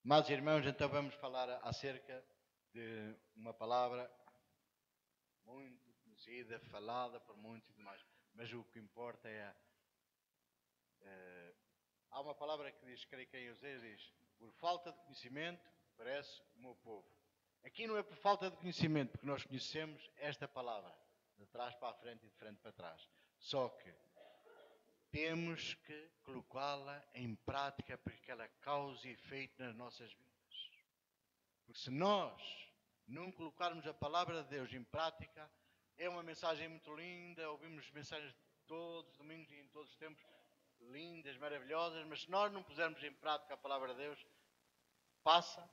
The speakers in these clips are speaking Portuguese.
Amados irmãos, então vamos falar acerca de uma palavra muito conhecida, falada por muitos e demais. Mas o que importa é... há uma palavra que diz, creio que em Oséias diz, por falta de conhecimento parece o meu povo. Aqui não é por falta de conhecimento, porque nós conhecemos esta palavra, de trás para a frente e de frente para trás. Só que temos que colocá-la em prática para que ela cause efeito nas nossas vidas. Porque se nós não colocarmos a palavra de Deus em prática, é uma mensagem muito linda, ouvimos mensagens todos os domingos e em todos os tempos, lindas, maravilhosas, mas se nós não pusermos em prática a palavra de Deus, passa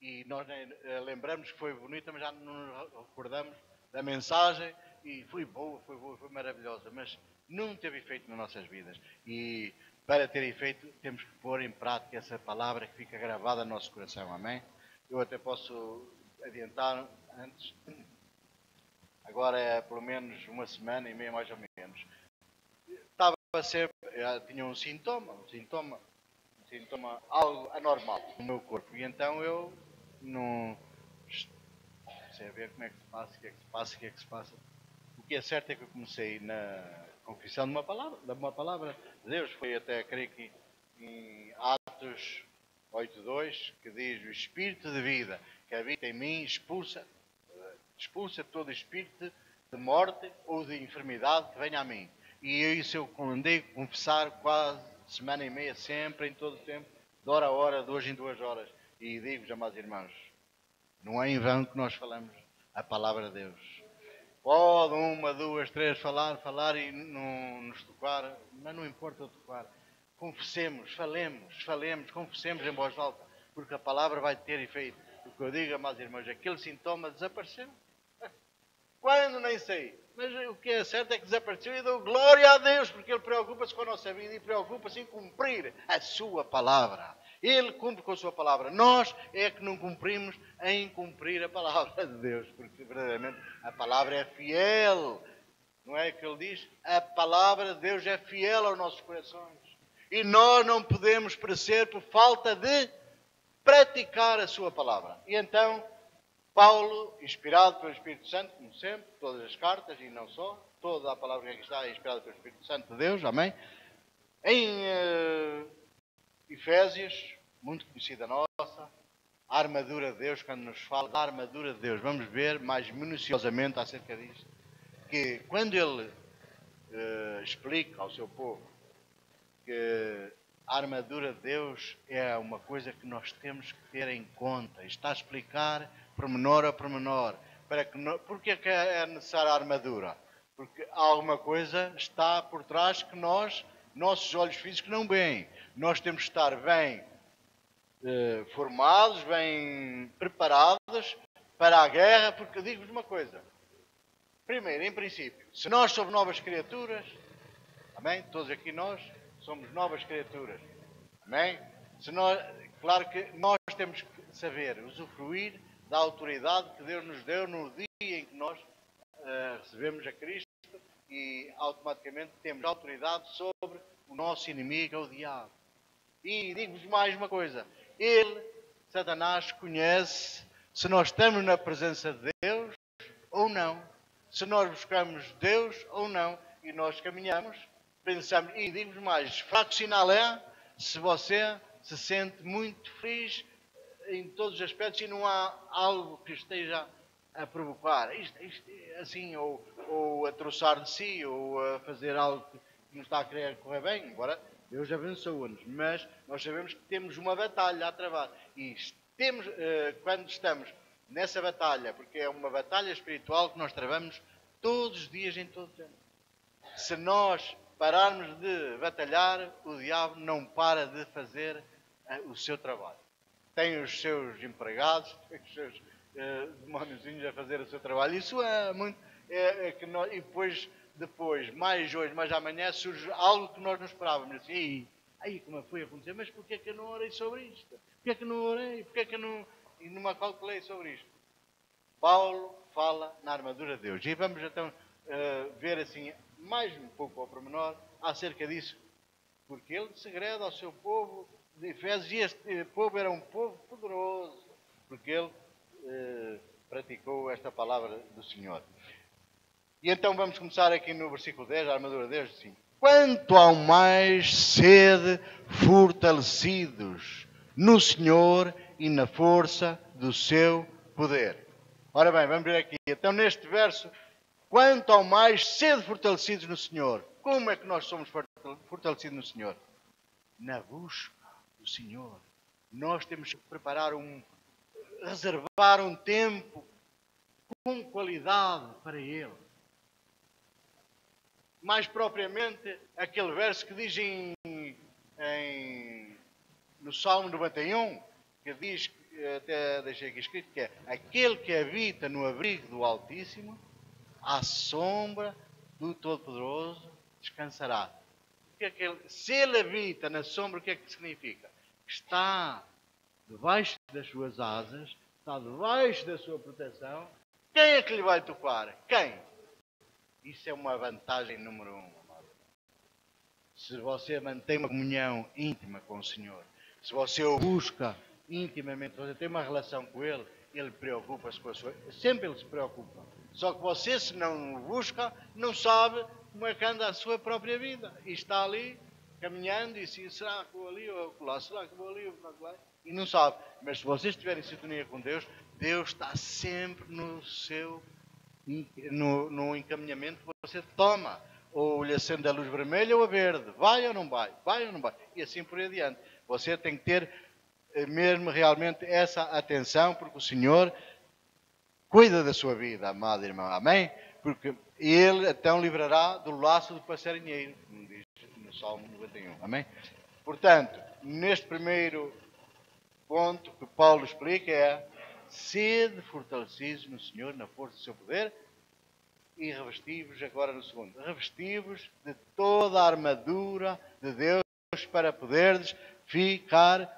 e nós nem lembramos que foi bonita, mas já não nos recordamos da mensagem e foi boa, foi maravilhosa, mas não teve efeito nas nossas vidas. E para ter efeito, temos que pôr em prática essa palavra que fica gravada no nosso coração, amém? Eu até posso adiantar antes, agora é pelo menos uma semana e meia mais ou menos. Estava sempre, tinha um sintoma, algo anormal no meu corpo. E então eu não sei a ver como é que se passa, o que é que se passa. O que é certo é que eu comecei na confissão de uma palavra de Deus. Foi até, creio que em Atos 8.2, que diz, o Espírito de vida que habita em mim expulsa todo espírito de morte ou de enfermidade que venha a mim. E isso eu andei a confessar quase semana e meia, sempre, em todo o tempo, de hora a hora, de 2 em 2 horas. E digo-vos, amados irmãos, não é em vão que nós falamos a palavra de Deus. Pode uma, duas, três falar e não nos tocar, mas não importa o tocar. Confessemos, falemos, confessemos em voz alta, porque a palavra vai ter efeito. O que eu digo, amados irmãos, aquele sintoma desapareceu. Quando? Nem sei. Mas o que é certo é que desapareceu e dou glória a Deus, porque Ele preocupa-se com a nossa vida e preocupa-se em cumprir a sua palavra. Ele cumpre com a sua palavra. Nós é que não cumprimos em cumprir a palavra de Deus, porque verdadeiramente a palavra é fiel. Não é que Ele diz? A palavra de Deus é fiel aos nossos corações. E nós não podemos perecer por falta de praticar a sua palavra. E então, Paulo, inspirado pelo Espírito Santo, como sempre, todas as cartas e não só, toda a palavra que aqui está é inspirada pelo Espírito Santo de Deus, amém? Em Efésios, muito conhecida nossa, a armadura de Deus, quando nos fala da armadura de Deus, vamos ver mais minuciosamente acerca disto, que quando ele explica ao seu povo que a armadura de Deus é uma coisa que nós temos que ter em conta, está a explicar pormenor a pormenor. Porque é que é necessária a armadura? Porque alguma coisa está por trás que nossos olhos físicos não veem. Nós temos que estar bem formados, bem preparados para a guerra, porque digo-vos uma coisa. Primeiro, em princípio, se nós somos novas criaturas, amém? Todos aqui nós somos novas criaturas, amém? Claro que nós temos que saber usufruir da autoridade que Deus nos deu no dia em que nós recebemos a Cristo e automaticamente temos autoridade sobre o nosso inimigo, o diabo. E digo-vos mais uma coisa, Satanás, conhece se nós estamos na presença de Deus ou não, se nós buscamos Deus ou não, e nós caminhamos, pensamos, e digo-vos mais, fraco sinal é se você se sente muito feliz em todos os aspectos e não há algo que esteja a provocar, isto assim, ou a troçar de si, ou a fazer algo que não está a querer correr bem, embora Deus abençoe-nos, mas nós sabemos que temos uma batalha a travar, e quando estamos nessa batalha, porque é uma batalha espiritual que nós travamos todos os dias, em todo o tempo. Se nós pararmos de batalhar, o diabo não para de fazer o seu trabalho. Tem os seus empregados, tem os seus demóniozinhos a fazer o seu trabalho. Isso é muito... e depois, mais hoje, mais amanhã, surge algo que nós não esperávamos. Assim, aí como foi acontecer? Mas porquê que eu não orei sobre isto? Porquê que não orei? Porquê que eu não... E não me calculei sobre isto? Paulo fala na armadura de Deus. E vamos então ver assim, mais um pouco ao pormenor, acerca disso. Porque ele segreda ao seu povo de Efésios, e este povo era um povo poderoso, porque ele praticou esta palavra do Senhor. E então vamos começar aqui no versículo 10, a armadura de Deus, assim. Quanto ao mais sede fortalecidos no Senhor e na força do seu poder. Ora bem, vamos ver aqui. Então neste verso, quanto ao mais sede fortalecidos no Senhor. Como é que nós somos fortalecidos no Senhor? Na busca do Senhor. Nós temos que reservar um tempo com qualidade para Ele. Mais propriamente, aquele verso que diz no Salmo 91, que diz, até deixei aqui escrito, que é: aquele que habita no abrigo do Altíssimo, à sombra do Todo-Poderoso, descansará. Se ele habita na sombra, o que é que significa? Está debaixo das suas asas, está debaixo da sua proteção. Quem é que lhe vai tocar? Quem? Isso é uma vantagem número 1. Se você mantém uma comunhão íntima com o Senhor, se você o busca intimamente, você tem uma relação com Ele, Ele preocupa-se com a sua... Sempre Ele se preocupa. Só que você, se não o busca, não sabe como é que anda a sua própria vida. E está ali, caminhando, e diz: será que vou ali ou lá? Será que vou ali ou lá? E não sabe. Mas se você estiver em sintonia com Deus, Deus está sempre no encaminhamento que você toma. Ou lhe acende a luz vermelha ou a verde. Vai ou não vai? Vai ou não vai? E assim por adiante. Você tem que ter mesmo realmente essa atenção, porque o Senhor cuida da sua vida, amado irmão. Amém? Porque Ele então livrará do laço do passarinheiro, como diz no Salmo 91. Amém? Portanto, neste primeiro ponto que Paulo explica é: sede fortalecidos no Senhor, na força do seu poder, e revesti-vos, agora no segundo, revesti-vos de toda a armadura de Deus para poderdes ficar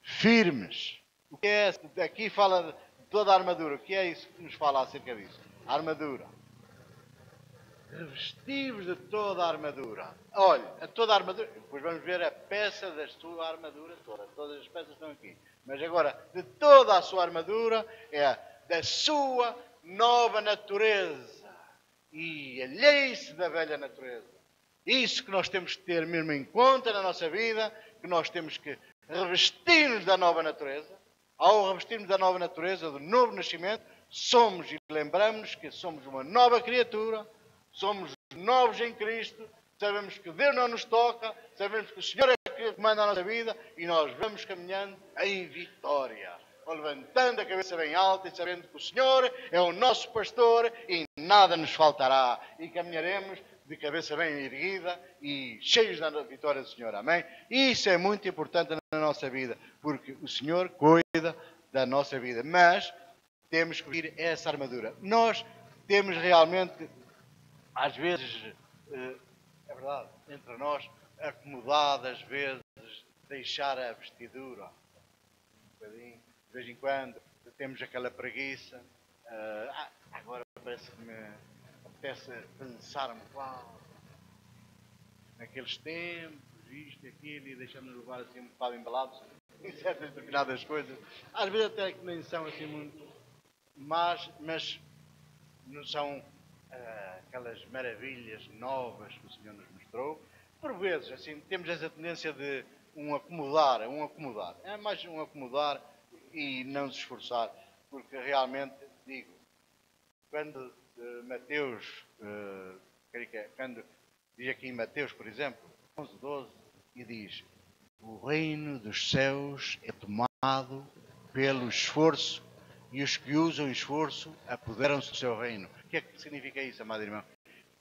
firmes. O que é? Aqui fala de toda a armadura. O que é isso que nos fala acerca disso? A armadura. Revesti-vos de toda a armadura. Olha, a toda a armadura. Depois vamos ver a peça da sua armadura toda. Todas as peças estão aqui. Mas agora, de toda a sua armadura, é da sua nova natureza. E alheie-se da velha natureza. Isso que nós temos que ter mesmo em conta na nossa vida, que nós temos que revestir-nos da nova natureza. Ao revestirmos da nova natureza, do novo nascimento, somos e lembramos que somos uma nova criatura, somos novos em Cristo, sabemos que Deus não nos toca, sabemos que o Senhor é que comanda a nossa vida e nós vamos caminhando em vitória, levantando a cabeça bem alta e sabendo que o Senhor é o nosso pastor e nada nos faltará, e caminharemos de cabeça bem erguida e cheios da vitória do Senhor. Amém? Isso é muito importante na nossa vida, porque o Senhor cuida da nossa vida, mas temos que vestir essa armadura. Nós temos realmente, às vezes, é verdade, entre nós, acomodado, às vezes, deixar a vestidura um bocadinho. De vez em quando temos aquela preguiça. Agora parece que me apetece pensar-me, naqueles tempos, isto, aquilo, e deixamos levar assim um bocado embalados em certas determinadas coisas. Às vezes até que nem são assim muito, mas não são aquelas maravilhas novas que o Senhor nos mostrou. Por vezes, assim, temos essa tendência de um acomodar. É mais um acomodar e não se esforçar, porque realmente, digo, quando Mateus, quando diz aqui em Mateus, por exemplo, 11:12, e diz: o reino dos céus é tomado pelo esforço, e os que usam esforço apoderam-se do seu reino. O que é que significa isso, amado irmão?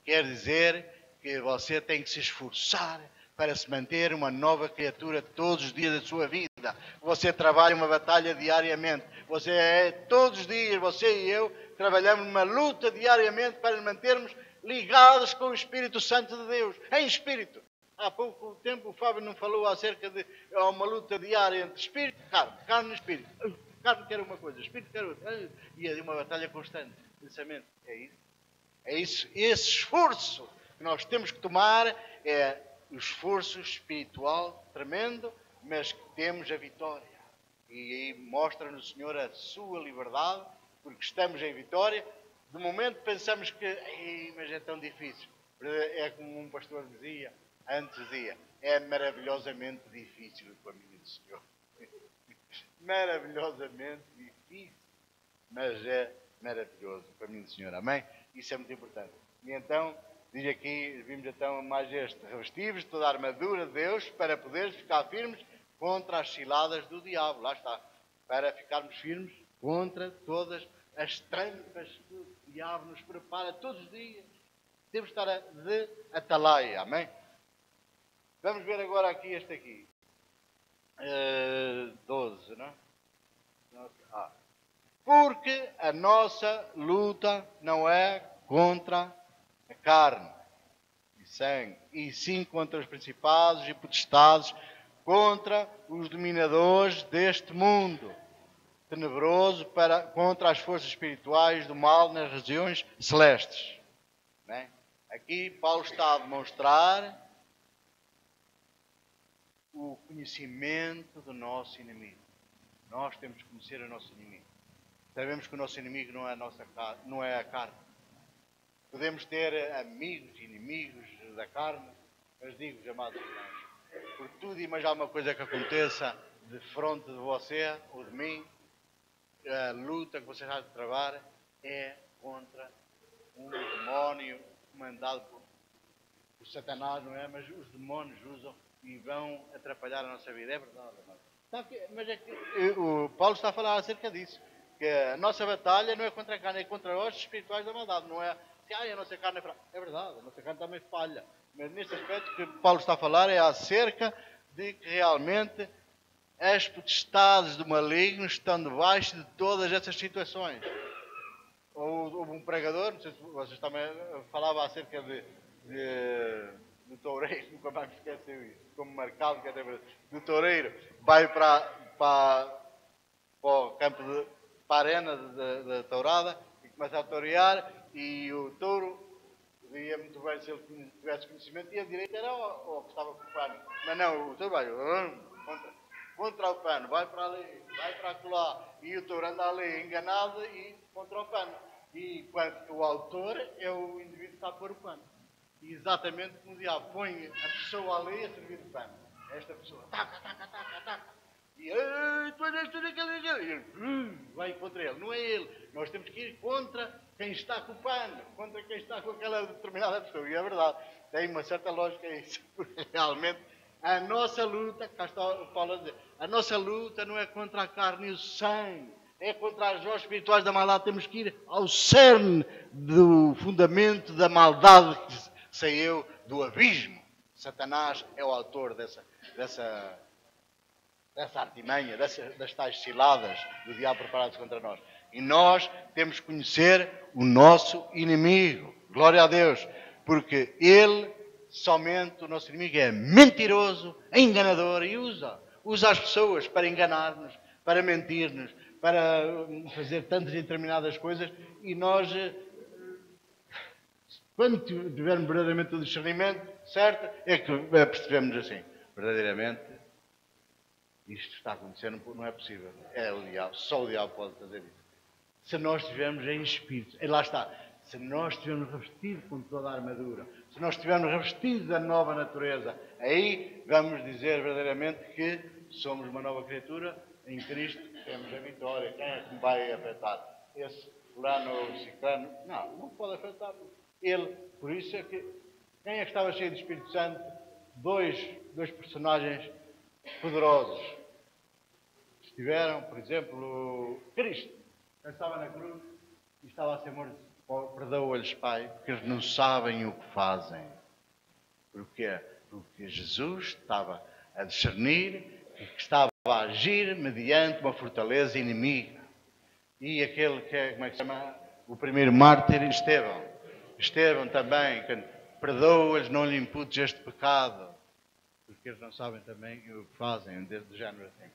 Quer dizer que você tem que se esforçar para se manter uma nova criatura todos os dias da sua vida. Você trabalha uma batalha diariamente. Todos os dias, você e eu, trabalhamos numa luta diariamente para nos mantermos ligados com o Espírito Santo de Deus, em espírito. Há pouco tempo o Fábio não falou acerca de uma luta diária entre espírito e carne. Carne e espírito. Carne quer uma coisa, espírito quer outra. E é uma batalha constante. Pensamento. É isso. É isso. Esse esforço que nós temos que tomar é o esforço espiritual tremendo mas que temos a vitória. E aí mostra-nos o Senhor a sua liberdade, porque estamos em vitória. De momento pensamos que, mas é tão difícil. É como um pastor dizia, antes dizia, é maravilhosamente difícil o caminho do Senhor. Maravilhosamente difícil, mas é maravilhoso o caminho do Senhor. Amém? Isso é muito importante. E então, diz aqui, vimos então mais este, revestivos de toda a armadura de Deus para poderes ficar firmes contra as ciladas do diabo. Lá está. Para ficarmos firmes contra todas as trampas que o diabo nos prepara todos os dias. Temos de estar de atalaia. Amém? Vamos ver agora aqui este aqui. 12, não é? Porque a nossa luta não é contra a carne e sangue, e sim contra os principados e potestades, contra os dominadores deste mundo tenebroso, contra as forças espirituais do mal nas regiões celestes. Bem, aqui Paulo está a demonstrar o conhecimento do nosso inimigo. Nós temos que conhecer o nosso inimigo. Sabemos que o nosso inimigo não é a carne. Podemos ter amigos e inimigos da carne, mas digo-vos, amados irmãos, por tudo e mais alguma coisa que aconteça de fronte de você ou de mim, a luta que você está a travar é contra um demónio comandado por Satanás, não é? Mas os demónios usam e vão atrapalhar a nossa vida. É verdade, mas é que o Paulo está a falar acerca disso. Que a nossa batalha não é contra a carne, é contra os espirituais da maldade. Não é a nossa carne é fraca. É verdade, a nossa carne também falha. Mas neste aspecto que Paulo está a falar é acerca de que realmente as potestades do maligno estão debaixo de todas essas situações. Houve um pregador, não sei se vocês também falavam acerca do toureiro, nunca mais me esqueceu isso, como marcado, que até do toureiro, vai para o campo para a arena da tourada e começa a tourear, e o touro via muito bem se ele tivesse conhecimento, e a direita era o que estava com o pano. Mas não, o touro vai contra o pano, vai para ali, vai para acolá, e o touro anda ali enganado e contra o pano. E quando o autor é o indivíduo que está a pôr o pano. E exatamente como o diabo põe a pessoa ali a servir de pano. Esta pessoa, taca. E tu és tudo aquilo. E ele vai contra ele. Não é ele. Nós temos que ir contra quem está com o pano, contra quem está com aquela determinada pessoa. E é verdade, tem uma certa lógica isso. Porque realmente a nossa luta, cá está o Paulo a dizer, a nossa luta não é contra a carne e o sangue, é contra as hostes espirituais da maldade. Temos que ir ao cerne do fundamento da maldade que saiu do abismo. Satanás é o autor dessa artimanha, das tais ciladas do diabo preparadas contra nós. E nós temos que conhecer o nosso inimigo. Glória a Deus. Porque ele, somente o nosso inimigo, é mentiroso, é enganador e usa as pessoas para enganar-nos, para mentir-nos, para fazer tantas e determinadas coisas. E nós, quando tivermos verdadeiramente o discernimento certo, é que percebemos assim, verdadeiramente, isto está acontecendo, não é possível. É o diabo, só o diabo pode fazer isso. Se nós estivermos em espírito, e lá está, se nós estivermos revestidos com toda a armadura, se nós estivermos revestidos da nova natureza, aí vamos dizer verdadeiramente que somos uma nova criatura, em Cristo temos a vitória. Quem é que me vai afetar? Esse fulano ou ciclano? Não pode afetar. Ele, por isso é que, quem é que estava cheio do Espírito Santo? Dois personagens poderosos. Estiveram, por exemplo, Cristo, que estava na cruz e estava a ser morto. Perdoa-lhes, Pai, porque eles não sabem o que fazem. Porquê? Porque Jesus estava a discernir e que estava a agir mediante uma fortaleza inimiga. E aquele que é, como é que se chama? O primeiro mártir, Estevão. Estevão também, perdoa-lhes, não lhe imputes este pecado. Porque eles não sabem também o que fazem, do género assim.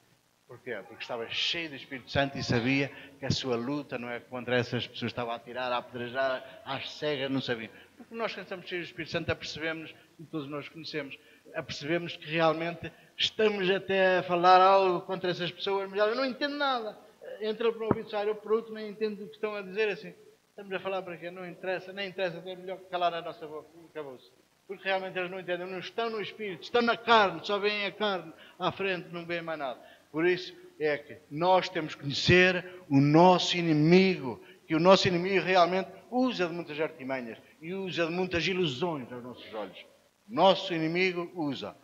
Porquê? Porque estava cheio do Espírito Santo e sabia que a sua luta não é contra essas pessoas. Estava a tirar, a apedrejar, às cegas, não sabia. Porque nós que estamos cheios do Espírito Santo, apercebemos, e todos nós conhecemos, apercebemos que realmente estamos até a falar algo contra essas pessoas, mas ela não entende nada. Entra para o ouvido, sai por outro, nem entende o que estão a dizer assim. Estamos a falar para quê? Não interessa, nem interessa, é melhor calar a nossa boca. Acabou-se. Porque realmente eles não entendem, não estão no espírito, estão na carne, só veem a carne à frente, não veem mais nada. Por isso é que nós temos que conhecer o nosso inimigo, que o nosso inimigo realmente usa de muitas artimanhas e usa de muitas ilusões aos nossos olhos. O nosso inimigo usa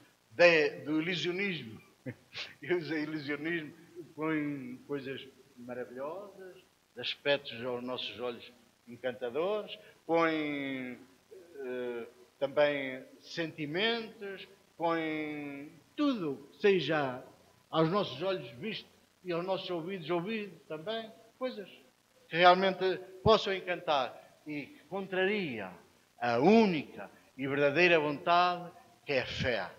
do ilusionismo, usa ilusionismo, põe coisas maravilhosas, de aspectos aos nossos olhos encantadores, põe também sentimentos, põe tudo, seja aos nossos olhos visto e aos nossos ouvidos ouvido também, coisas que realmente possam encantar e que contraria a única e verdadeira vontade que é a fé.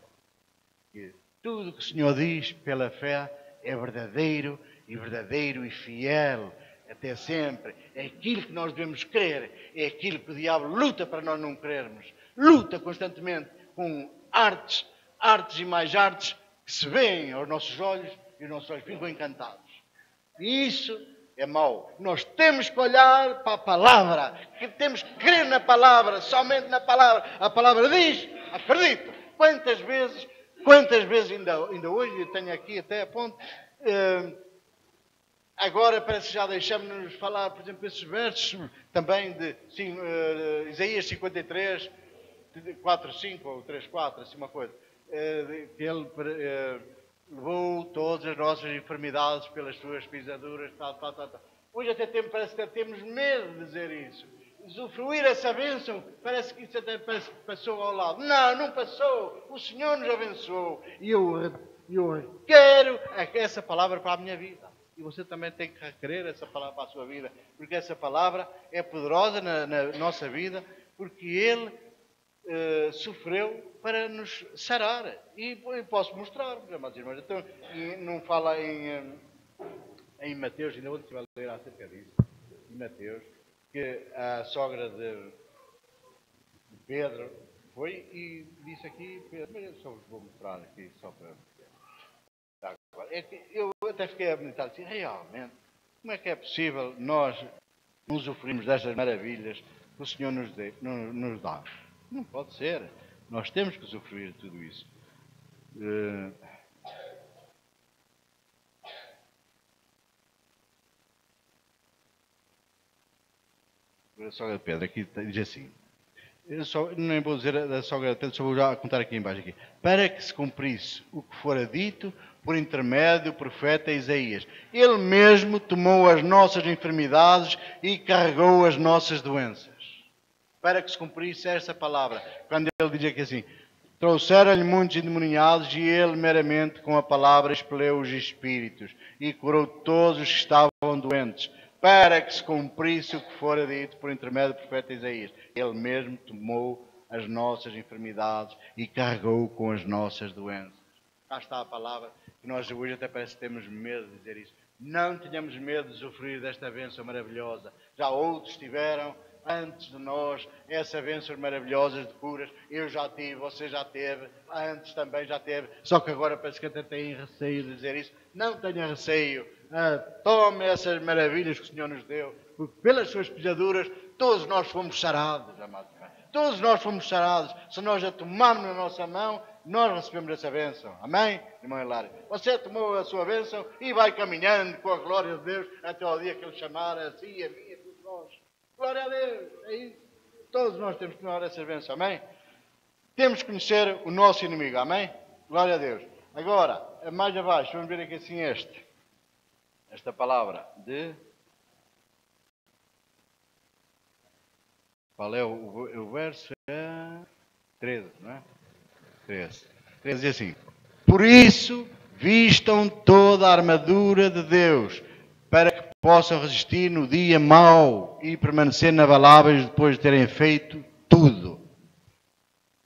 E tudo o que o Senhor diz pela fé é verdadeiro e fiel até sempre. É aquilo que nós devemos crer, é aquilo que o diabo luta para nós não crermos. Luta constantemente com artes e mais artes que se veem aos nossos olhos e os nossos olhos ficam encantados. E isso é mau. Nós temos que olhar para a palavra, que temos que crer na palavra, somente na palavra. A palavra diz, acredito. Quantas vezes ainda hoje, eu tenho aqui até a ponto, agora parece que já deixamos-nos falar, por exemplo, esses versos também de Isaías 53, 4, 5 ou 3, 4, assim uma coisa, que ele levou todas as nossas enfermidades pelas suas pisaduras, tal. Hoje até parece que temos medo de dizer isso. Usufruir essa bênção, parece que isso até passou ao lado. Não passou. O Senhor nos abençoou. E eu quero essa palavra para a minha vida. E você também tem que requerer essa palavra para a sua vida. Porque essa palavra é poderosa na nossa vida, porque Ele sofreu para nos sarar. E posso mostrar, amados irmãos. Então, não fala em Mateus, ainda ontem estive a ler acerca disso, em Mateus, que a sogra de Pedro foi e disse aqui, mas eu só vos vou mostrar aqui, só para... É que eu até fiquei a meditar assim, realmente, como é que é possível nós usufruirmos destas maravilhas que o Senhor nos dá? Não pode ser. Nós temos que usufruir de tudo isso. A sogra de Pedro, aqui diz assim, nem vou dizer da sogra de Pedro, só vou já contar aqui embaixo. Para que se cumprisse o que fora dito por intermédio do profeta Isaías. Ele mesmo tomou as nossas enfermidades e carregou as nossas doenças. Para que se cumprisse essa palavra. Quando ele diz aqui assim, trouxeram-lhe muitos endemoniados e ele meramente com a palavra expeliu os espíritos e curou todos os que estavam doentes. Para que se cumprisse o que fora dito por intermédio do profeta Isaías. Ele mesmo tomou as nossas enfermidades e carregou com as nossas doenças. Cá está a palavra, que nós hoje até parece que temos medo de dizer isso. Não tenhamos medo de sofrer desta bênção maravilhosa. Já outros tiveram, antes de nós, essa bênção maravilhosa de curas. Eu já tive, você já teve, antes também já teve. Só que agora parece que até têm receio de dizer isso. Não tenha receio. Tome essas maravilhas que o Senhor nos deu. Porque pelas suas pisaduras, todos nós fomos sarados, amados. Todos nós fomos sarados. Se nós a tomarmos na nossa mão, nós recebemos essa bênção. Amém? Irmão Hilário. Você tomou a sua bênção e vai caminhando com a glória de Deus até ao dia que Ele chamar a si e a mim e a todos nós. Glória a Deus. É isso. Todos nós temos que tomar essa bênção. Amém? Temos que conhecer o nosso inimigo. Amém? Glória a Deus. Agora, mais abaixo, vamos ver aqui assim esta palavra de... Qual é o verso? É 13, não é? 13 diz assim: por isso, vistam toda a armadura de Deus, para que possam resistir no dia mau e permanecer inabaláveis depois de terem feito tudo.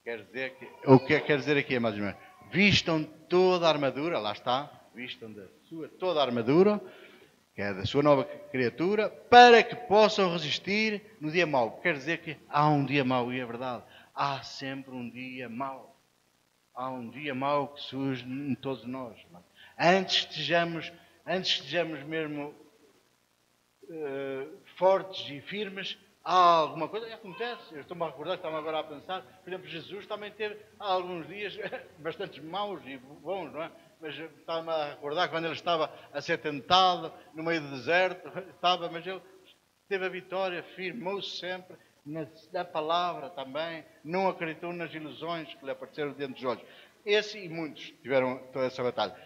Quer dizer que, o que quer dizer aqui, amados irmãos? Vistam toda a armadura, lá está, vistam toda a armadura, que é da sua nova criatura, para que possam resistir no dia mau. Quer dizer que há um dia mau, e é verdade, há sempre um dia mau. há um dia mau que surge em todos nós. Antes estejamos mesmo fortes e firmes, há alguma coisa que acontece. Eu estou-me a recordar, estava agora a pensar, por exemplo, Jesus também teve há alguns dias bastante maus e bons, não é? Mas estava-me a recordar quando ele estava a ser tentado no meio do deserto, mas ele teve a vitória, firmou-se sempre na palavra também, não acreditou nas ilusões que lhe apareceram dentro dos olhos. Esse e muitos tiveram toda essa batalha.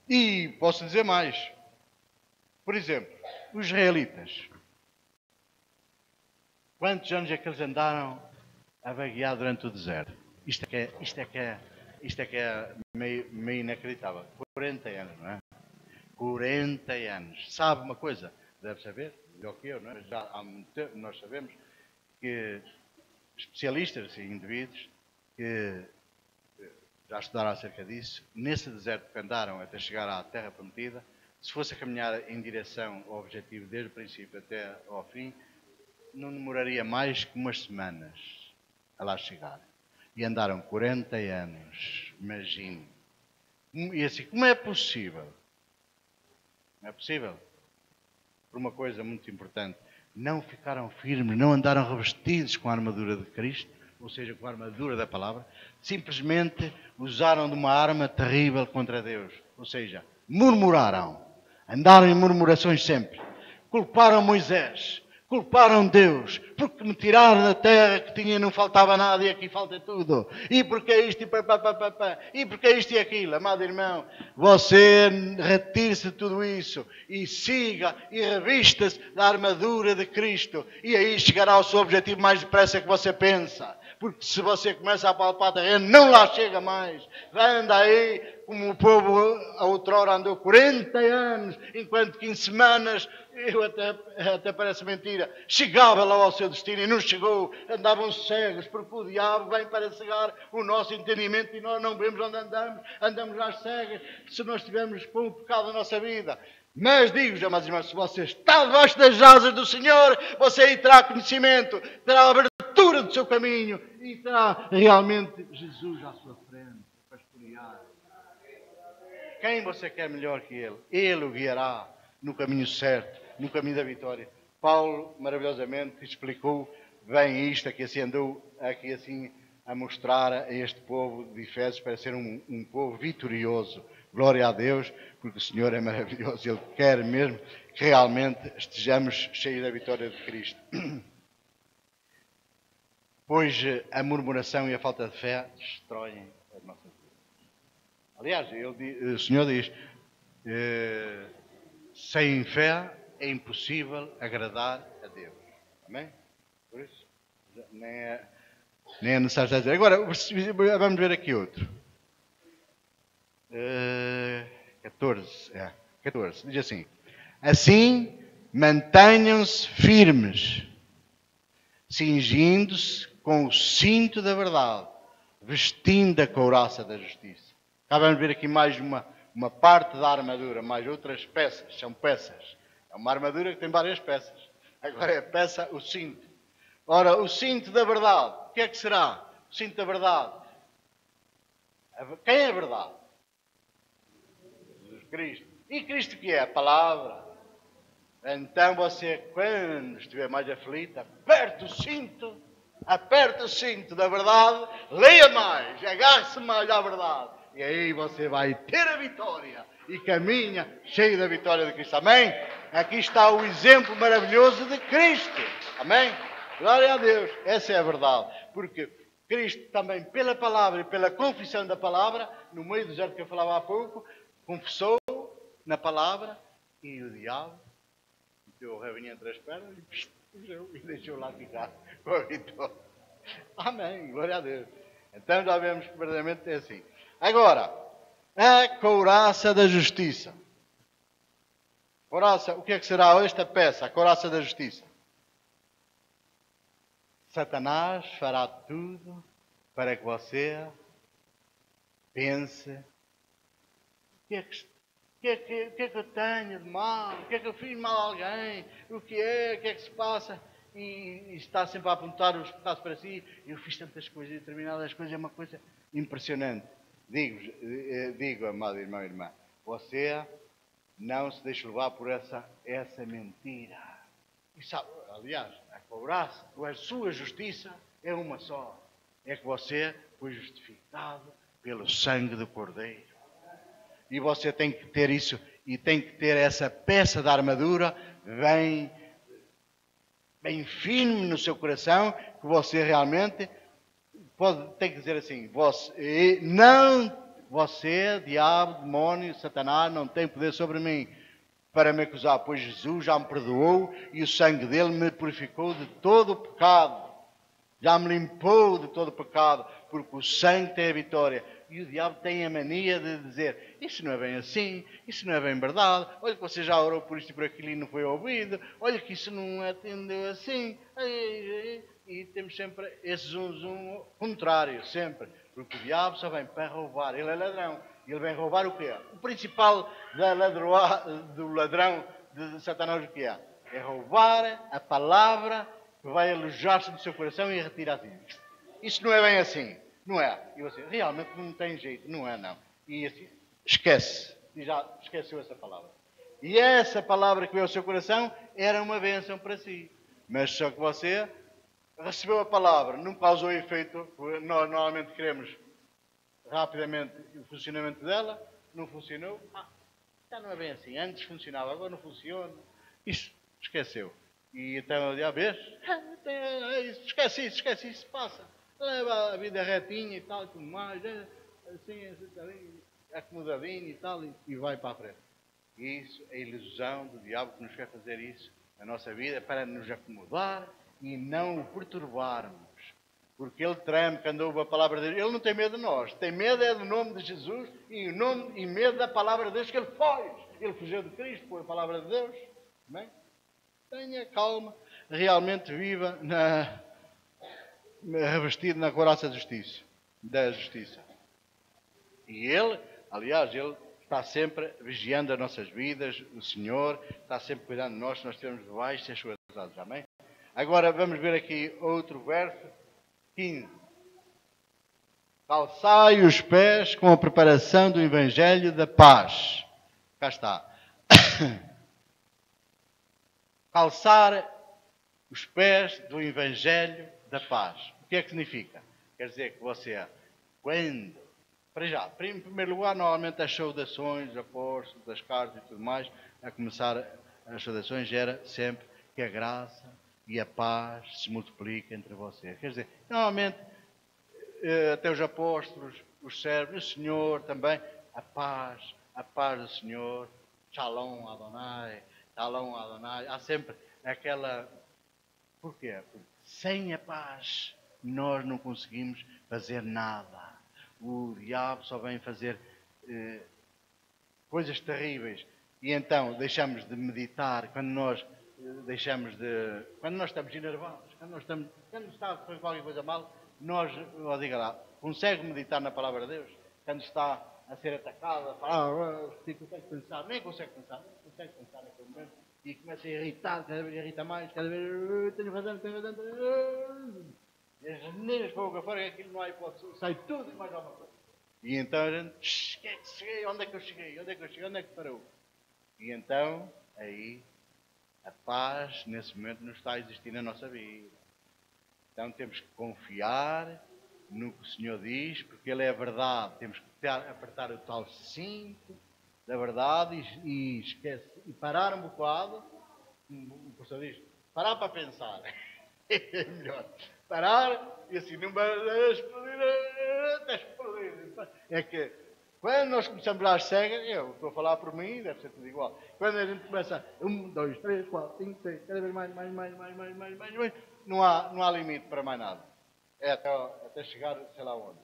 E posso dizer mais. Por exemplo, os israelitas. Quantos anos é que eles andaram a vaguear durante o deserto? Isto é que é meio inacreditável. 40 anos, não é? 40 anos. Sabe uma coisa? Deve saber, melhor que eu, não é? Já há muito tempo nós sabemos que especialistas e indivíduos que já estudaram acerca disso, nesse deserto que andaram até chegar à Terra Prometida, se fosse a caminhar em direção ao objetivo desde o princípio até ao fim, não demoraria mais que umas semanas a lá chegar. E andaram 40 anos, imagine. E assim, como é possível? Não é possível? Por uma coisa muito importante. Não ficaram firmes, não andaram revestidos com a armadura de Cristo, ou seja, com a armadura da palavra. Simplesmente usaram de uma arma terrível contra Deus. Ou seja, murmuraram. Andaram em murmurações sempre. Culparam Moisés. Culparam Deus, porque me tiraram da terra que tinha, não faltava nada e aqui falta tudo. E porque isto e porque isto e aquilo. Amado irmão, você retire-se de tudo isso e siga e revista-se da armadura de Cristo. E aí chegará ao seu objetivo mais depressa que você pensa. Porque se você começa a palpar terreno, não lá chega mais. Anda aí, como o povo a outrora andou 40 anos, enquanto que em semanas, até parece mentira, chegava lá ao seu destino e não chegou. Andavam cegos, porque o diabo vem para cegar o nosso entendimento e nós não vemos onde andamos às cegas, se nós estivermos com o pecado na nossa vida. Mas digo-vos, amados irmãos, se você está debaixo das asas do Senhor, você aí terá conhecimento, terá abertura do seu caminho e terá realmente Jesus à sua frente, para pastorear. Quem você quer melhor que Ele? Ele o guiará no caminho certo, no caminho da vitória. Paulo, maravilhosamente, explicou bem isto, aqui assim andou aqui assim a mostrar a este povo de Efésios para ser um povo vitorioso. Glória a Deus, porque o Senhor é maravilhoso. Ele quer mesmo que realmente estejamos cheios da vitória de Cristo. Pois a murmuração e a falta de fé destroem as nossas vidas. Aliás, o Senhor diz, sem fé é impossível agradar a Deus. Amém? Por isso, nem é necessário dizer. Agora, vamos ver aqui outro. 14. Diz assim. Assim, mantenham-se firmes, cingindo-se com o cinto da verdade, vestindo a couraça da justiça. Acabamos de ver aqui mais uma parte da armadura, mais outras peças. São peças. É uma armadura que tem várias peças. Agora é a peça, o cinto. Ora, o cinto da verdade. O que é que será? O cinto da verdade. Quem é a verdade? Jesus Cristo. E Cristo que é? A palavra. Então você, quando estiver mais aflito, aperte o cinto da verdade, leia mais, agarre-se mais à verdade. E aí você vai ter a vitória e caminha cheio da vitória de Cristo. Amém? Aqui está o exemplo maravilhoso de Cristo. Amém? Glória a Deus. Essa é a verdade. Porque Cristo também, pela palavra e pela confissão da palavra, no meio do deserto que eu falava há pouco, confessou na palavra e o diabo meteu o rabinho entre as pernas e deixou lá ficar com a vitória. Amém. Glória a Deus. Então já vemos que verdadeiramente é assim. Agora, a couraça da justiça. Couraça, o que é que será esta peça? A couraça da justiça. Satanás fará tudo para que você pense: o que é que eu tenho de mal? O que é que eu fiz mal a alguém? O que é que se passa? E está sempre a apontar os pecados para si. Eu fiz tantas coisas, determinadas coisas, é uma coisa impressionante. digo, amado irmão e irmã, você não se deixe levar por essa mentira. E sabe, aliás, a sua justiça é uma só. É que você foi justificado pelo sangue do Cordeiro. E você tem que ter isso, e tem que ter essa peça da armadura bem firme no seu coração, que você realmente tem que dizer assim, você, diabo, demónio, Satanás, não tem poder sobre mim para me acusar, pois Jesus já me perdoou e o sangue dele me purificou de todo o pecado. Já me limpou de todo o pecado, porque o sangue tem a vitória. E o diabo tem a mania de dizer, isso não é bem assim, isso não é bem verdade, olha que você já orou por isto e por aquilo e não foi ouvido, olha que isso não atendeu assim. E temos sempre esse zum contrário, sempre. Porque o diabo só vem para roubar, ele é ladrão. E ele vem roubar o quê? O principal do ladrão de Satanás o que é? É roubar a palavra que vai alojar-se no seu coração e retirar-se. Isso não é bem assim, não é? E você, realmente não tem jeito, não é não. E assim, esquece, e já esqueceu essa palavra. E essa palavra que veio ao seu coração era uma bênção para si. Mas só que você recebeu a palavra, não causou efeito, nós normalmente queremos rapidamente o funcionamento dela, não funcionou. Já não é bem assim, antes funcionava, agora não funciona. Isso, esqueceu. E então, já vês? Esquece isso, passa. Leva a vida retinha e tal, e tudo mais, assim, acomodadinho e tal, e vai para a frente. Isso é a ilusão do diabo que nos quer fazer isso na nossa vida, para nos acomodar e não o perturbarmos. Porque ele treme quando ouve a palavra de Deus. Ele não tem medo de nós. Tem medo é do nome de Jesus e medo da palavra de Deus que ele faz. Ele fugiu de Cristo por a palavra de Deus. Bem? Tenha calma. Realmente viva revestido na couraça da justiça. E ele, aliás, ele está sempre vigiando as nossas vidas. O Senhor está sempre cuidando de nós se nós estivermos debaixo das suas asas. Amém? Agora vamos ver aqui outro verso. 15. Calçai os pés com a preparação do Evangelho da paz. Cá está. Calçar os pés do Evangelho da paz. O que é que significa? Quer dizer que você, quando, para já, em primeiro lugar, normalmente as saudações dos apóstolos, das cartas e tudo mais, a começar as saudações era sempre que a graça e a paz se multipliquem entre vocês. Quer dizer, normalmente, até os apóstolos, os servos, o Senhor também, a paz do Senhor, Shalom Adonai, Shalom Adonai, há sempre aquela... Porquê? Porque sem a paz nós não conseguimos fazer nada. O diabo só vem fazer coisas terríveis. E então deixamos de meditar quando nós estamos enervados, quando está a fazer qualquer coisa mal, diga lá, consegue meditar na palavra de Deus? Quando está a ser atacado, a falar, consegue pensar, nem consegue pensar naquele momento, e começa a irritar, cada vez irrita mais, cada vez, tenho razão, e as geneiras para fora, aquilo não há hipótese, sai tudo e mais alguma coisa. E então a gente, cheguei, onde é que eu cheguei, onde é que parou? E então, aí, a paz, nesse momento, não está a existir na nossa vida. Então temos que confiar no que o Senhor diz, porque Ele é a verdade. Temos que apertar o tal cinto da verdade e parar um bocado. O pastor diz, parar para pensar. É melhor. Parar e assim, não vai explodir. É que quando nós começamos às cegas, eu estou a falar por mim, deve ser tudo igual. Quando a gente começa 1, 2, 3, 4, 5, 6, cada vez mais, não há limite para mais nada. É até chegar, sei lá onde.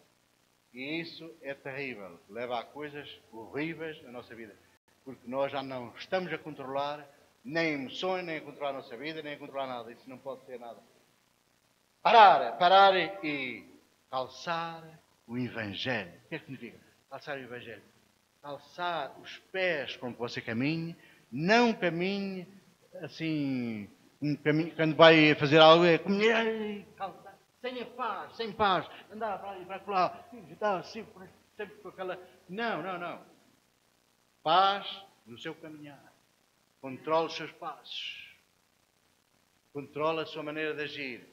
E isso é terrível. Leva a coisas horríveis na nossa vida. Porque nós já não estamos a controlar nem emoções, nem a controlar a nossa vida, nem a controlar nada. Isso não pode ser nada. Parar e calçar o Evangelho. O que é que significa? Calçar o Evangelho. Calçar os pés com que você caminhe. Não caminhe assim, quando vai fazer algo, é caminhar, calçar, sem paz, andar para ali, para lá, assim, sempre com aquela... Não, não, não. Paz no seu caminhar. Controle os seus passos. Controla a sua maneira de agir.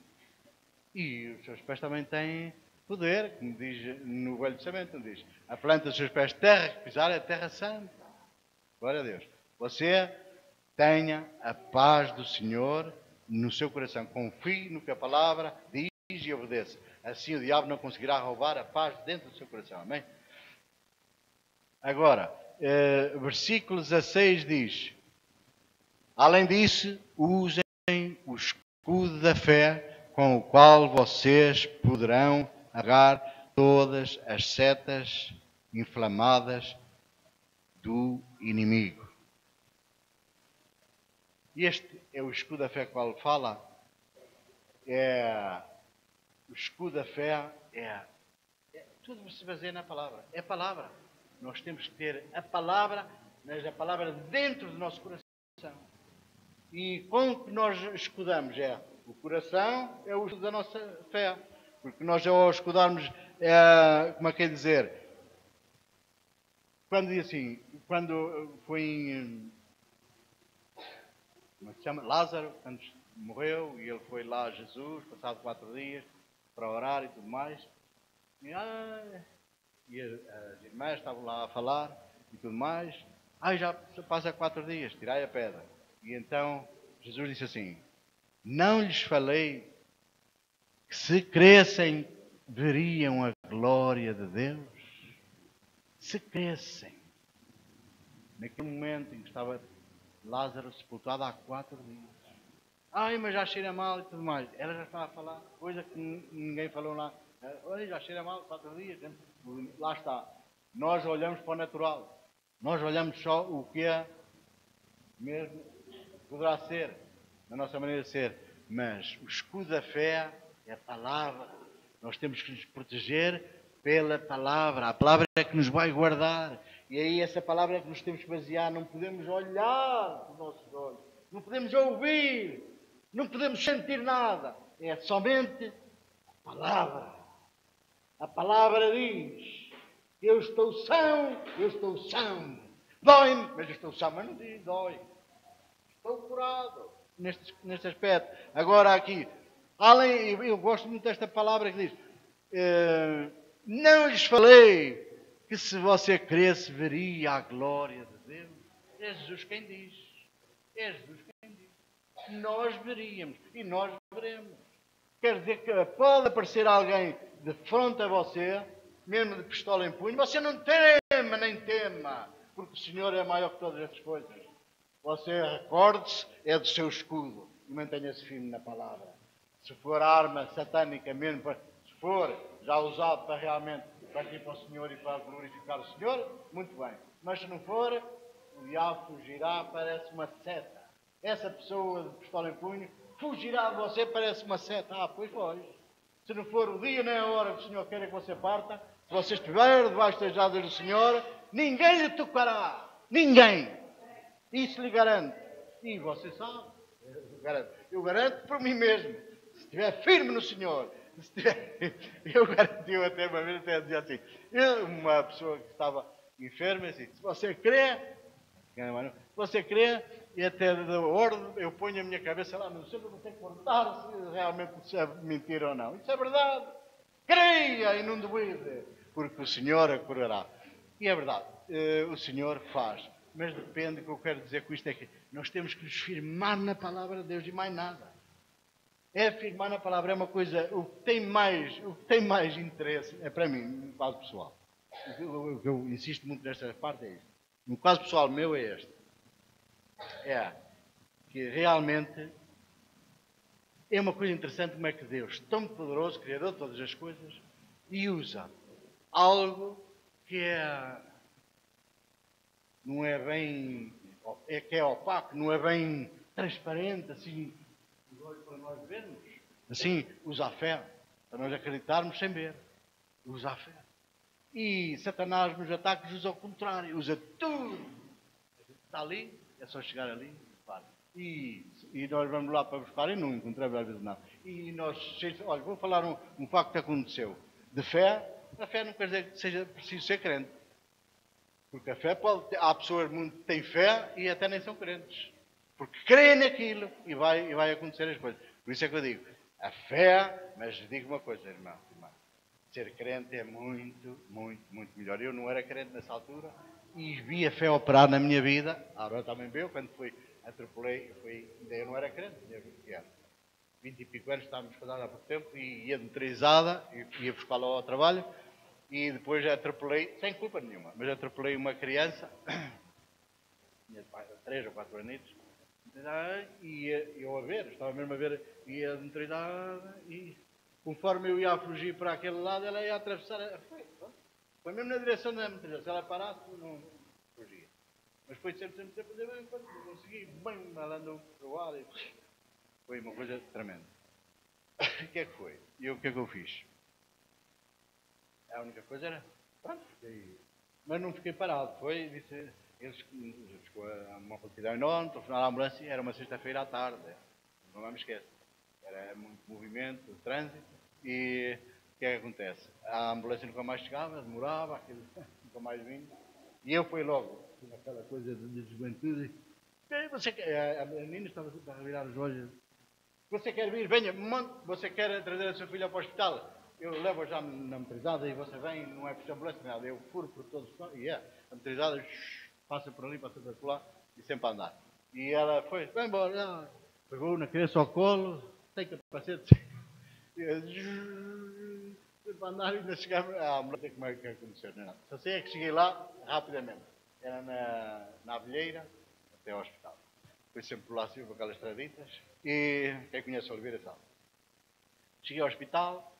E os seus pés também têm poder, como diz no Velho Testamento, diz, a planta dos seus pés, terra que pisar é terra santa. Glória a Deus. Você tenha a paz do Senhor no seu coração. Confie no que a palavra diz e obedeça. Assim o diabo não conseguirá roubar a paz dentro do seu coração. Amém? Agora, versículo 16 diz, além disso, usem o escudo da fé, com o qual vocês poderão agarrar todas as setas inflamadas do inimigo. Este é o escudo da fé com o qual fala. O escudo da fé tudo se baseia na palavra. É a palavra. Nós temos que ter a palavra, mas a palavra dentro do nosso coração. E com o que nós escudamos o coração, é o escudo da nossa fé. Porque nós ao escudarmos, como é que é dizer? Quando diz assim, quando foi em, como é que se chama? Lázaro, quando morreu, e ele foi lá a Jesus, passado 4 dias, para orar e tudo mais. E as irmãs estavam lá a falar e tudo mais. Já passa 4 dias, tirai a pedra. E então Jesus disse assim, não lhes falei que se crescem veriam a glória de Deus? Se crescem. Naquele momento em que estava Lázaro sepultado há 4 dias. Mas já cheira mal e tudo mais. Ela já estava a falar, coisa que ninguém falou lá. Já cheira mal 4 dias. Lá está. Nós olhamos para o natural. Nós olhamos só o que é mesmo, poderá ser, na nossa maneira de ser. Mas o escudo da fé é a palavra. Nós temos que nos proteger pela palavra. A palavra é que nos vai guardar. E aí essa palavra é que nos temos que basear. Não podemos olhar com os nossos olhos. Não podemos ouvir. Não podemos sentir nada. É somente a palavra. A palavra diz, eu estou são, eu estou são. Dói-me, mas eu estou são. Mas não diz dói. Estou curado neste aspecto. Agora aqui, eu gosto muito desta palavra que diz, não lhes falei que se você cresce veria a glória de Deus. É Jesus quem diz. É Jesus quem diz. Nós veríamos e nós veremos. Quer dizer que pode aparecer alguém de frente a você, mesmo de pistola em punho, você não tema, nem tema, porque o Senhor é maior que todas essas coisas. Você recorde-se, é do seu escudo e mantenha-se firme na palavra. Se for arma satânica mesmo, se for já usado para realmente partir para o Senhor e para glorificar o Senhor, muito bem. Mas se não for, o diabo fugirá, parece uma seta. Essa pessoa de pistola em punho fugirá de você, parece uma seta. Pois foi. Se não for o dia nem a hora que o Senhor queira que você parta, se você estiver debaixo das asas do Senhor, ninguém lhe tocará. Ninguém. Isso lhe garanto. E você sabe. Eu garanto por mim mesmo. Se estiver firme no Senhor. Eu garanto, eu até uma vez até dizia assim. Uma pessoa que estava enferma, assim, se você crê, e até da ordem, eu ponho a minha cabeça lá no centro, você tem que contar se realmente isso é mentira ou não. Isso é verdade. Creia e não duvide, porque o Senhor a curará. E é verdade, o Senhor faz. Mas depende, o que eu quero dizer com isto é que nós temos que nos firmar na palavra de Deus e mais nada. Firmar na palavra é uma coisa, o que tem mais interesse, é para mim, no caso pessoal. Eu insisto muito nesta parte, é isto. No caso pessoal meu é este. Que realmente é uma coisa interessante como é que Deus, tão poderoso, Criador de todas as coisas, e usa algo que não é bem, que é opaco, não é bem transparente, assim, para nós vermos. Assim, usa a fé, para nós acreditarmos sem ver. Usa a fé. E Satanás nos ataques usa o contrário, usa tudo. Está ali, é só chegar ali. E nós vamos lá para buscar e não encontramos às vezes nada. E nós, olha, vou falar um facto que aconteceu. De fé, A fé não quer dizer que seja preciso ser crente. Porque a fé há pessoas que têm fé e até nem são crentes. Porque creem naquilo e vai acontecer as coisas. Por isso é que eu digo, a fé, mas digo uma coisa, irmão. Ser crente é muito, muito, muito melhor. Eu não era crente nessa altura e vi a fé operar na minha vida. Agora também viu, quando atropelei, ainda eu não era crente, tinha 20 anos. 20 e pico anos, estávamos casados há pouco tempo, e ia de motorizada, ia buscá-la ao trabalho, e depois atropelei, sem culpa nenhuma, mas atropelei uma criança, tinha 3 ou 4 anitos, e eu a ver, estava mesmo a ver, ia de motorizada, e conforme eu ia a fugir para aquele lado, ela ia atravessar, foi mesmo na direção da motorizada, se ela parasse, não fugia. Mas foi sempre a fazer bem, quando consegui, bem, ela andou para o ar, e foi uma coisa tremenda. O que é que foi? E o que é que eu fiz? A única coisa era, pronto, mas não fiquei parado. Foi, disse, eles chegou a uma multidão enorme, telefonaram à ambulância, era uma sexta-feira à tarde, não me esqueço. Era muito movimento, trânsito, e o que é que acontece? A ambulância nunca mais chegava, demorava, aquilo nunca mais vinha, e eu fui logo, aquela coisa de juventude, você quer, a menina estava a virar os olhos. Você quer vir? Venha. Você quer trazer a sua filha para o hospital? Eu levo já na motorizada e você vem, não é por ambulância, nada. Eu furo por todos os cantos. E a motorizada passa por ali, passa por lá e sempre a andar. E ela foi, vai embora. Pegou na criança ao colo, tem capacete. Sempre a andar e ainda chegava. Não sei como é que aconteceu, não é nada. Só sei é que cheguei lá rapidamente. Era na Abelheira, até ao hospital. Fui sempre por lá, por aquelas estraditas. E quem conhece Oliveira sabe. Cheguei ao hospital,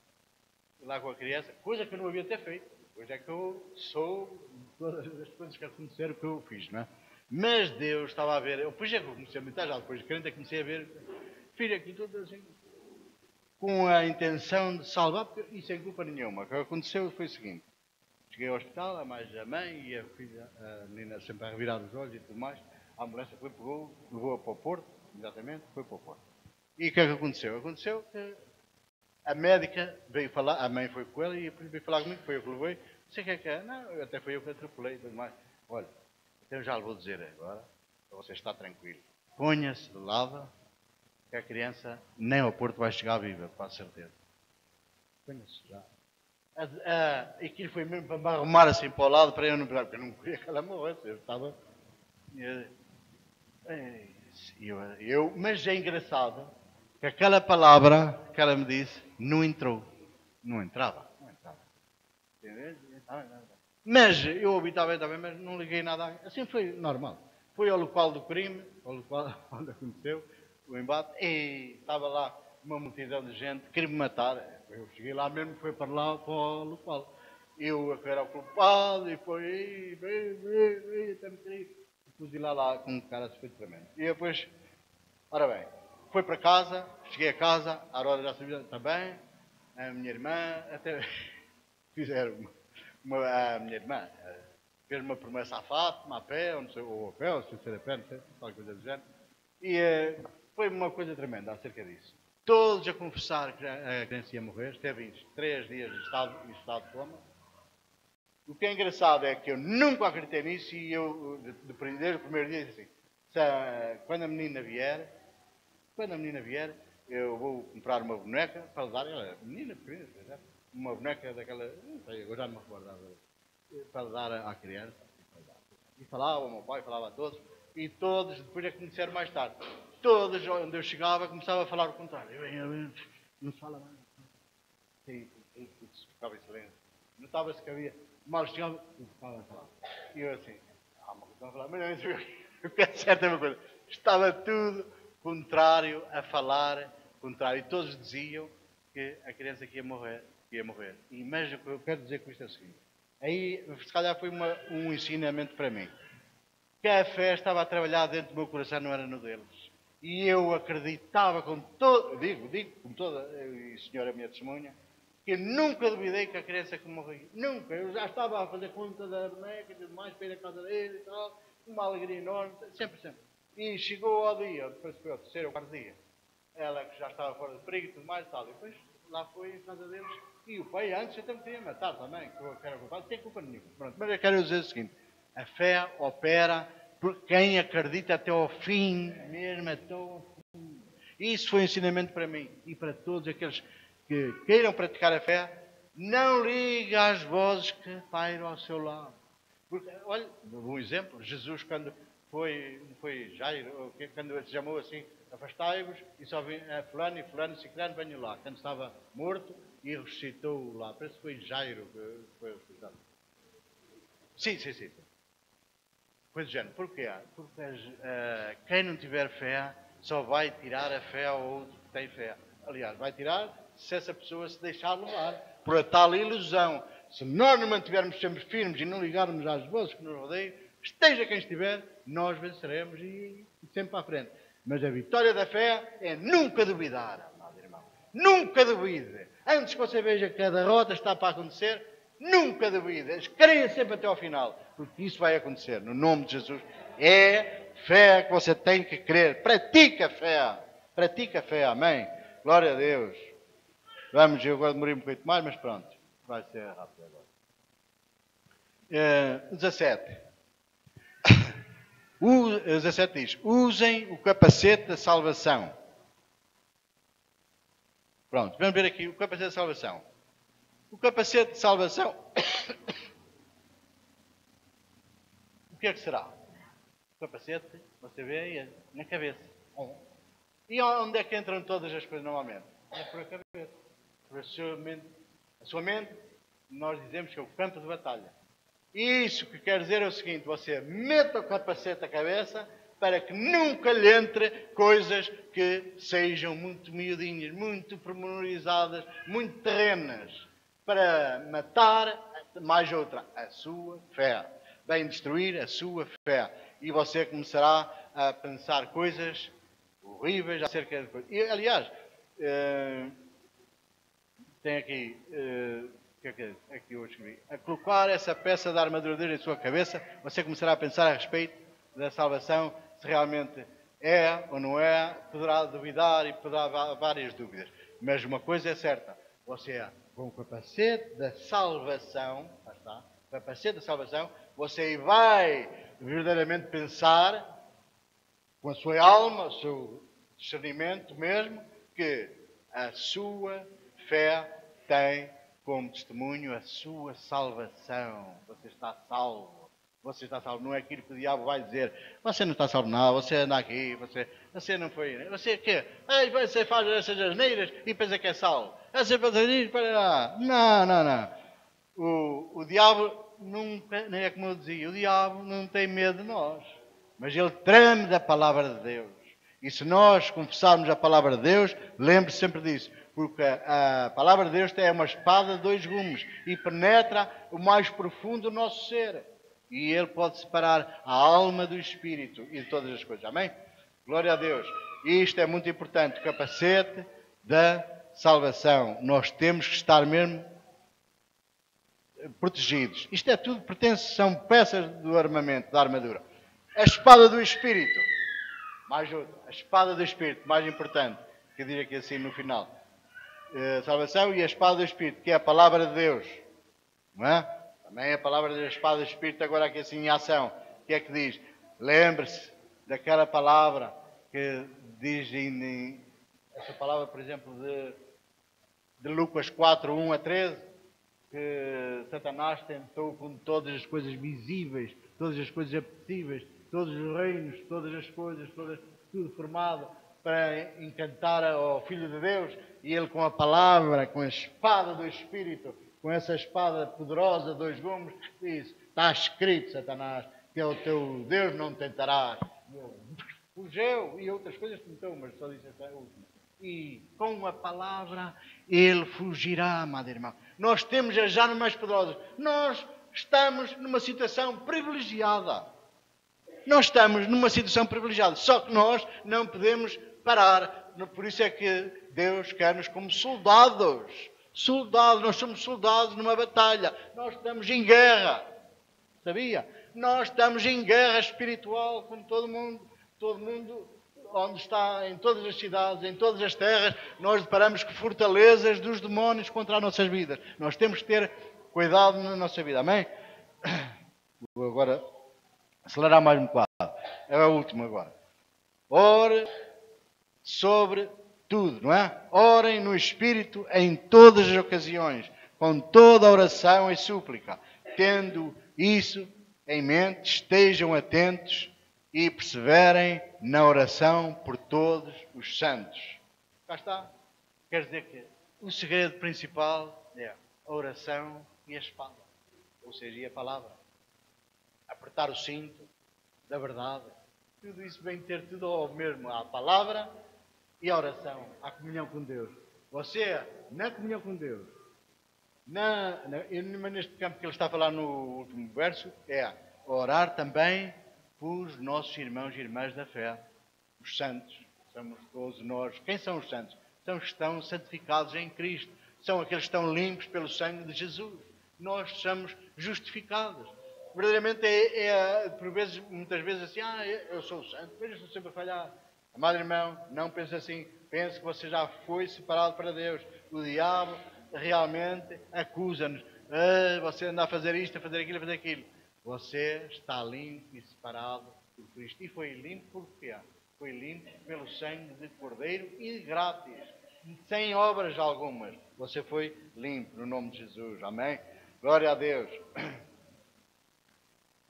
lá com a criança, coisa que eu não havia ter feito. Hoje é que eu sou todas as coisas que aconteceram que eu fiz, não é? Mas Deus estava a ver, depois é que eu comecei a meditar, já depois de crente, comecei a ver, filho, aqui tudo assim, com a intenção de salvar, e sem culpa nenhuma. O que aconteceu foi o seguinte: cheguei ao hospital, a mãe e a filha, a menina sempre a revirar os olhos e tudo mais. A ambulância foi, pegou, levou-a para o Porto, exatamente, foi para o Porto. E o que é que aconteceu? Aconteceu que a médica veio falar, a mãe foi com ela e depois veio falar comigo, foi eu que levei. Sei o que é que é. Não, até foi eu que atropelei e tudo mais. Olha, então já lhe vou dizer agora, para você estar tranquilo. Ponha-se de lado, que a criança nem ao Porto vai chegar viva, com a certeza. Ponha-se já. Aquilo foi mesmo para me arrumar assim para o lado, para eu não pensar, porque eu não queria que ela morresse. Eu estava. Mas é engraçado que aquela palavra que ela me disse não entrou. Não entrava. Não entrava. Mas eu ouvi, está bem, mas não liguei nada. Assim foi normal. Fui ao local do crime, ao local onde aconteceu o embate, e estava lá uma multidão de gente, queria me matar. Eu cheguei lá mesmo, foi para lá, para o local. Eu era o culpado, e foi, até me queria fuzilar lá com um cara de feito tremendo. E depois, ora bem, foi para casa, cheguei a casa, a hora já sabia também, a minha irmã, até fizeram a minha irmã fez uma promessa à Fátima, a pé, ou, não sei, ou a pé, ou se ser a pé, não sei, qualquer coisa do género. E foi uma coisa tremenda acerca disso. Todos a confessar que a criança ia morrer, esteve 3 dias em estado de coma. O que é engraçado é que eu nunca acreditei nisso e eu, desde o primeiro dia, disse assim, quando a menina vier, eu vou comprar uma boneca para lhe dar, ela, menina pequena, uma boneca daquela, não sei, agora já não me recordo, para lhe dar à criança. E falava ao meu pai, falava a todos, e todos, depois é que me disseram mais tarde, todos, onde eu chegava, começava a falar o contrário. Eu não fala mais. E ficava em silêncio. Notava-se que havia, mal chegava, estava a falar. E eu assim, uma coisa a falar, mas eu quero certa uma coisa. Estava tudo contrário a falar, contrário. E todos diziam que a criança que ia morrer, E, mas o que eu quero dizer com isto é o seguinte. Aí, se calhar, foi um ensinamento para mim. Que a fé estava a trabalhar dentro do meu coração, não era no deles. E eu acreditava com todo, digo com toda, e o Senhor é a minha testemunha, que nunca duvidei que a criança que morria. Nunca. Eu já estava a fazer conta da boneca e tudo mais, para ir à casa dele e tal, uma alegria enorme, sempre. E chegou ao dia, depois foi ao terceiro ou quarto dia, ela que já estava fora de perigo e tudo mais e tal. E depois lá foi em casa deles. E o pai antes até me queria matar também, que era culpado, não tem culpa nenhuma. Pronto, mas eu quero dizer o seguinte, a fé opera por quem acredita até ao fim, mesmo até ao fim. Isso foi um ensinamento para mim e para todos aqueles que queiram praticar a fé. Não ligue às vozes que pairam ao seu lado. Porque, olha, um exemplo, Jesus quando foi Jairo, quando se chamou assim, afastai-vos, e só vim fulano e fulano, ciclano, venham lá. Quando estava morto e ressuscitou lá. Parece que foi Jairo que foi ressuscitado. Sim. Foi do género. Porquê? Porque quem não tiver fé só vai tirar a fé ao outro que tem fé. Aliás, vai tirar se essa pessoa se deixar levar por a tal ilusão. Se nós não mantivermos sempre firmes e não ligarmos às vozes que nos rodeiam, esteja quem estiver, nós venceremos e sempre para a frente. Mas a vitória da fé é nunca duvidar, amado irmão. Nunca duvide. Antes que você veja que a derrota está para acontecer, nunca duvide. Creia sempre até ao final, porque isso vai acontecer. No nome de Jesus. É fé que você tem que crer. Pratica a fé. Pratica a fé. Amém. Glória a Deus. Vamos, eu agora demorei um pouquinho mais, mas pronto. Vai ser rápido agora. 17. O 17 diz, usem o capacete da salvação. Pronto, vamos ver aqui o capacete da salvação. O capacete de salvação, o que é que será? O capacete, você vê aí, na cabeça. E onde é que entram todas as coisas normalmente? É por a cabeça. Por a sua mente, nós dizemos que é o campo de batalha. Isso que quer dizer é o seguinte, você meta o capacete à cabeça para que nunca lhe entre coisas que sejam muito miudinhas, muito pormenorizadas, muito terrenas, para matar mais outra, a sua fé. Bem destruir a sua fé. E você começará a pensar coisas horríveis acerca de coisas. E, aliás, tem aqui... aqui eu escrevi. A colocar essa peça da armadura de Deus em sua cabeça, você começará a pensar a respeito da salvação, se realmente é ou não é, poderá duvidar e poderá haver várias dúvidas. Mas uma coisa é certa, você com o capacete da salvação, está, o capacete da salvação, você vai verdadeiramente pensar com a sua alma, o seu discernimento mesmo, que a sua fé tem como testemunho a sua salvação. Você está salvo. Você está salvo. Não é aquilo que o diabo vai dizer. Você não está salvo nada. Você anda aqui. Você não foi. Você quê? Você faz essas asneiras e pensa que é salvo. Você faz asneiras para lá. Não. O diabo nunca, nem é como eu dizia, o diabo não tem medo de nós. Mas ele treme da palavra de Deus. E se nós confessarmos a palavra de Deus, lembre-se sempre disso. Porque a palavra de Deus é uma espada de dois gumes e penetra o mais profundo do nosso ser. E ele pode separar a alma do espírito e de todas as coisas. Amém? Glória a Deus. Isto é muito importante. O capacete da salvação. Nós temos que estar mesmo protegidos. Isto é tudo, são peças do armamento, da armadura. A espada do espírito. Mais outra. A espada do espírito, mais importante. Que eu diria aqui assim no final. Salvação e a espada do Espírito, que é a palavra de Deus. Não é? Também a palavra da espada do Espírito, agora aqui assim em ação. O que é que diz? Lembre-se daquela palavra que diz essa palavra, por exemplo, de Lucas 4, 1 a 13, que Satanás tentou com todas as coisas visíveis, todas as coisas apetecíveis, todos os reinos, todas as coisas, tudo formado para encantar ao Filho de Deus, e ele com a palavra, com a espada do Espírito, com essa espada poderosa, dois gumes, diz, está escrito, Satanás, que é o teu Deus não tentarás. Fugiu, e outras coisas tentou, mas só disse essa última. E com a palavra ele fugirá, amado irmão. Nós temos as armas mais poderosas. Nós estamos numa situação privilegiada. Nós estamos numa situação privilegiada, só que nós não podemos parar. Por isso é que Deus quer-nos como soldados. Soldados, nós somos soldados numa batalha. Nós estamos em guerra. Sabia? Nós estamos em guerra espiritual com todo mundo. Todo mundo onde está, em todas as cidades, em todas as terras, nós deparamos com fortalezas dos demónios contra as nossas vidas. Nós temos que ter cuidado na nossa vida. Amém? Vou agora acelerar mais um bocado. É a última agora. Ore sobre tudo, não é? Orem no Espírito em todas as ocasiões, com toda a oração e súplica. Tendo isso em mente, estejam atentos e perseverem na oração por todos os santos. Cá está. Quer dizer que o segredo principal é a oração e a espada. Ou seja, e a palavra. Apertar o cinto da verdade. Tudo isso vem ter tudo ao mesmo. A palavra e a oração. A comunhão com Deus. Você, na comunhão com Deus, neste campo que ele está a falar no último verso, é orar também por nossos irmãos e irmãs da fé. Os santos. Somos todos nós. Quem são os santos? São os que estão santificados em Cristo. São aqueles que estão limpos pelo sangue de Jesus. Nós somos justificados. Verdadeiramente por vezes, muitas vezes assim, eu sou santo, mas eu estou sempre a falhar. Amado irmão, não pense assim. Pense que você já foi separado para Deus. O diabo realmente acusa-nos. Você anda a fazer isto, a fazer aquilo, a fazer aquilo. Você está limpo e separado por Cristo. E foi limpo por quê? Foi limpo pelo sangue de Cordeiro e grátis. Sem obras algumas. Você foi limpo no nome de Jesus. Amém? Glória a Deus.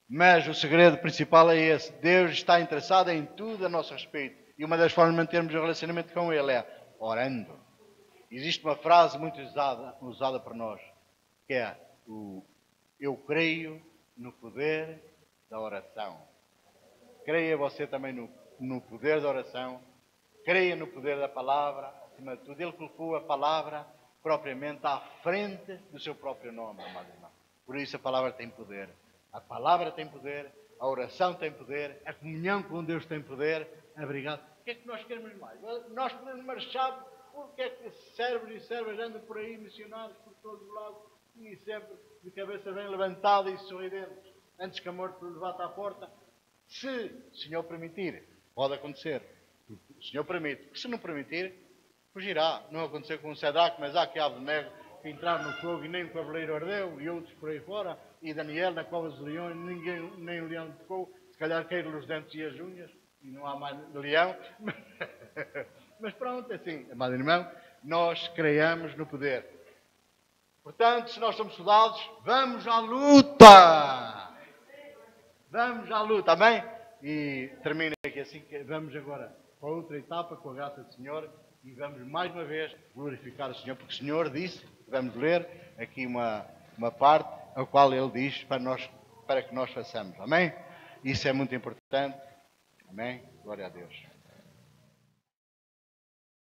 Mas o segredo principal é esse. Deus está interessado em tudo a nosso respeito. E uma das formas de mantermos o relacionamento com Ele é orando. Existe uma frase muito usada por nós, que é eu creio no poder da oração. Creia você também no poder da oração. Creia no poder da palavra. Acima de tudo, Ele colocou a palavra propriamente à frente do seu próprio nome, amado irmão. Por isso a palavra tem poder. A palavra tem poder, a oração tem poder, a comunhão com Deus tem poder. Obrigado. O que é que nós queremos mais? Nós podemos marchar, porque é que servos e servas andam por aí missionários por todos os lados e sempre de cabeça bem levantada e sorridentes, antes que a morte lhe bata à porta. Se o Senhor permitir, pode acontecer. O Senhor permite. Se não permitir, fugirá. Não aconteceu com o Sadraque, Mesaque e Abednego, que entraram no fogo e nem o cavaleiro ardeu, e outros por aí fora, e Daniel na cova dos leões, nem o leão tocou, se calhar caíram os dentes e as unhas, e não há mais leão. Mas pronto, assim, amado irmão, nós creiamos no poder. Portanto, se nós somos soldados, vamos à luta! Vamos à luta, amém? E termina aqui assim, que vamos agora para outra etapa, com a graça do Senhor, e vamos mais uma vez glorificar o Senhor, porque o Senhor disse, vamos ler aqui uma parte, a qual Ele diz para que nós façamos, amém? Isso é muito importante, amém? Glória a Deus.